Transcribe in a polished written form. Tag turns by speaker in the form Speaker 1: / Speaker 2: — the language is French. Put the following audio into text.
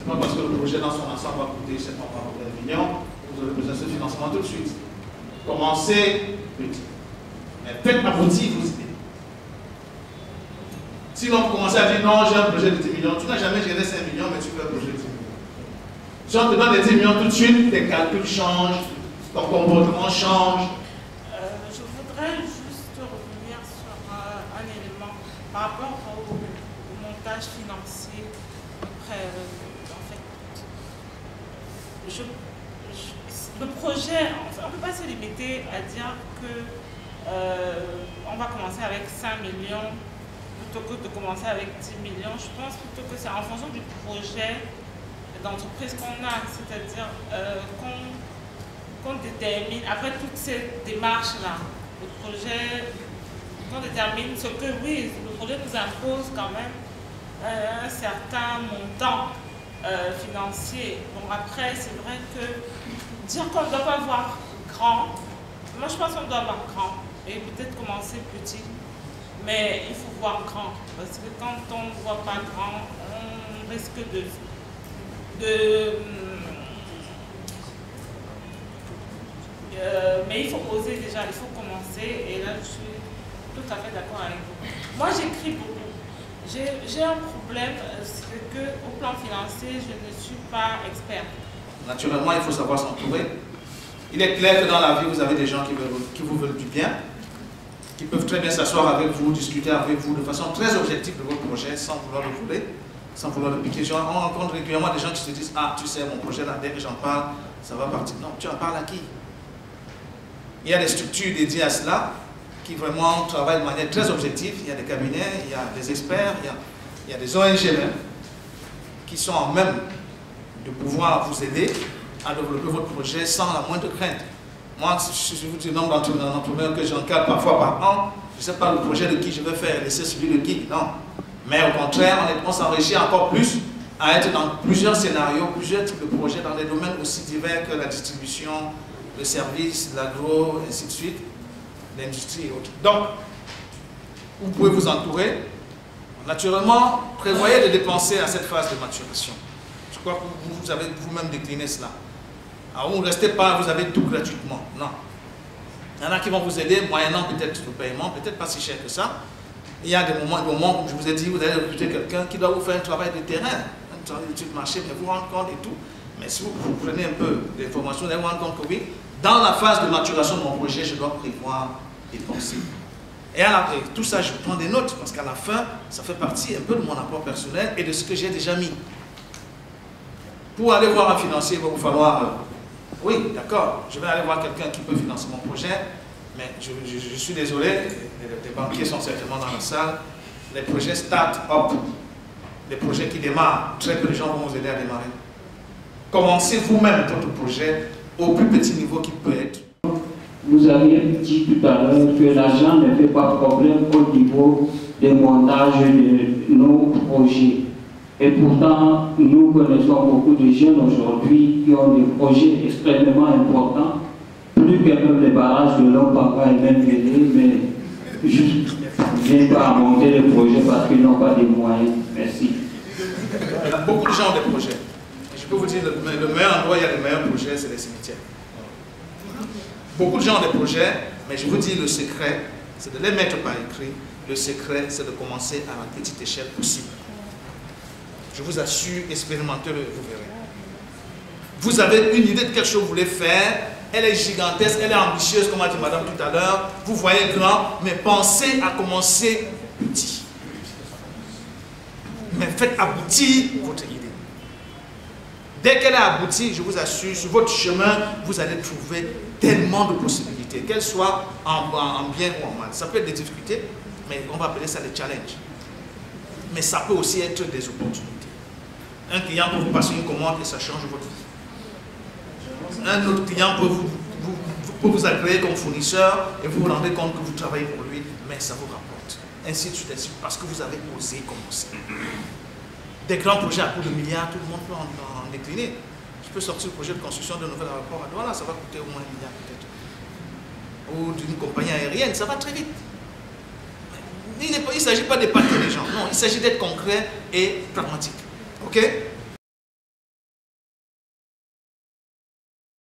Speaker 1: C'est pas parce que le projet dans son ensemble va coûter 780 millions que vous aurez besoin de ce financement tout de suite. Commencez petit. Mais faites aboutir vos idées. Si on commence à dire non, j'ai un projet de 10 millions, tu n'as jamais géré 5 millions, mais tu fais un projet de 10 millions. Si on te donne des 10 millions tout de suite, tes calculs changent, ton comportement change.
Speaker 2: Je voudrais juste revenir sur un élément par rapport au montage financier. Après, en fait, le projet, on ne peut pas se limiter à dire que on va commencer avec 5 millions plutôt que de commencer avec 10 millions. Je pense plutôt que c'est en fonction du projet d'entreprise qu'on a, c'est-à-dire qu'on détermine, après toutes ces démarches-là, le projet, qu'on détermine ce que, oui, le projet nous impose quand même un certain montant financier. Bon, après, c'est vrai que dire qu'on ne doit pas voir grand, moi je pense qu'on doit voir grand et peut-être commencer petit, mais il faut voir grand, parce que quand on ne voit pas grand, on risque mais il faut oser déjà, il faut commencer, et là je suis tout à fait d'accord avec vous. Moi j'écris beaucoup. J'ai un problème, c'est qu'au plan financier, je ne suis pas expert.
Speaker 1: Naturellement, il faut savoir s'entourer. Il est clair que dans la vie, vous avez des gens qui vous veulent du bien, qui peuvent très bien s'asseoir avec vous, discuter avec vous de façon très objective de votre projet, sans vouloir le voler, sans vouloir le piquer. On rencontre régulièrement des gens qui se disent « Ah, tu sais, mon projet, là, dès que j'en parle, ça va partir. » Non, tu en parles à qui? Il y a des structures dédiées à cela, qui vraiment travaillent de manière très objective. Il y a des cabinets, il y a des experts, il y a des ONG même, qui sont en même de pouvoir vous aider à développer votre projet sans la moindre crainte. Moi, si je vous dis le nombre d'entrepreneurs que j'encadre parfois par an, je ne sais pas le projet de qui je vais faire, laisser celui de qui, non. Mais au contraire, on s'enrichit encore plus à être dans plusieurs scénarios, plusieurs types de projets dans des domaines aussi divers que la distribution, le service, l'agro, ainsi de suite, l'industrie et autres. Donc, vous pouvez vous entourer. Naturellement, prévoyez de dépenser à cette phase de maturation. Je crois que vous avez vous-même décliné cela. Alors, vous ne restez pas, vous avez tout gratuitement. Non. Il y en a qui vont vous aider, moyennant peut-être le paiement, peut-être pas si cher que ça. Il y a des moments, comme je vous ai dit, vous allez recruter quelqu'un qui doit vous faire un travail de terrain, un travail d'étude de marché, mais vous vous rendez compte et tout. Mais si vous prenez un peu d'informations, vous allez vous rendre compte que oui, dans la phase de maturation de mon projet, je dois prévoir dépenser. Et tout ça, je prends des notes, parce qu'à la fin, ça fait partie un peu de mon apport personnel et de ce que j'ai déjà mis. Pour aller voir un financier, il va vous falloir... oui, d'accord, je vais aller voir quelqu'un qui peut financer mon projet, mais je suis désolé, les banquiers sont certainement dans la salle, les projets start-up, les projets qui démarrent, très peu de gens vont vous aider à démarrer. Commencez vous-même votre projet au plus petit niveau qu'il peut être.
Speaker 3: Vous avez dit tout à l'heure que l'argent ne fait pas problème au niveau des montages de nos projets. Et pourtant, nous connaissons beaucoup de jeunes aujourd'hui qui ont des projets extrêmement importants, plus que même les barrages de leurs parents et même venus, mais juste ne viennent pas à monter les projets parce qu'ils n'ont pas de moyens. Merci.
Speaker 1: Il y a beaucoup de gens ont des projets. Et je peux vous dire, le meilleur endroit où il y a les meilleurs projets, c'est les cimetières. Beaucoup de gens ont des projets, mais je vous dis, le secret, c'est de les mettre par écrit. Le secret, c'est de commencer à la petite échelle possible. Je vous assure, expérimentez-le, vous verrez. Vous avez une idée de quelque chose que vous voulez faire, elle est gigantesque, elle est ambitieuse, comme a dit madame tout à l'heure, vous voyez grand, mais pensez à commencer petit. Mais faites aboutir votre idée. Dès qu'elle est aboutie, je vous assure, sur votre chemin, vous allez trouver tellement de possibilités, qu'elles soient en bien ou en mal. Ça peut être des difficultés, mais on va appeler ça des challenges. Mais ça peut aussi être des opportunités. Un client peut vous passer une commande et ça change votre vie. Un autre client peut vous agréer comme fournisseur et vous vous rendez compte que vous travaillez pour lui, mais ça vous rapporte. Ainsi de suite, parce que vous avez osé commencer. Des grands projets à coût de milliards, tout le monde peut en décliner. Je peux sortir le projet de construction d'un nouvel aéroport à Douala, ça va coûter au moins 1 milliard peut-être. Ou d'une compagnie aérienne, ça va très vite. Il ne s'agit pas d'épater les gens, non, il s'agit d'être concret et pragmatique. Ok?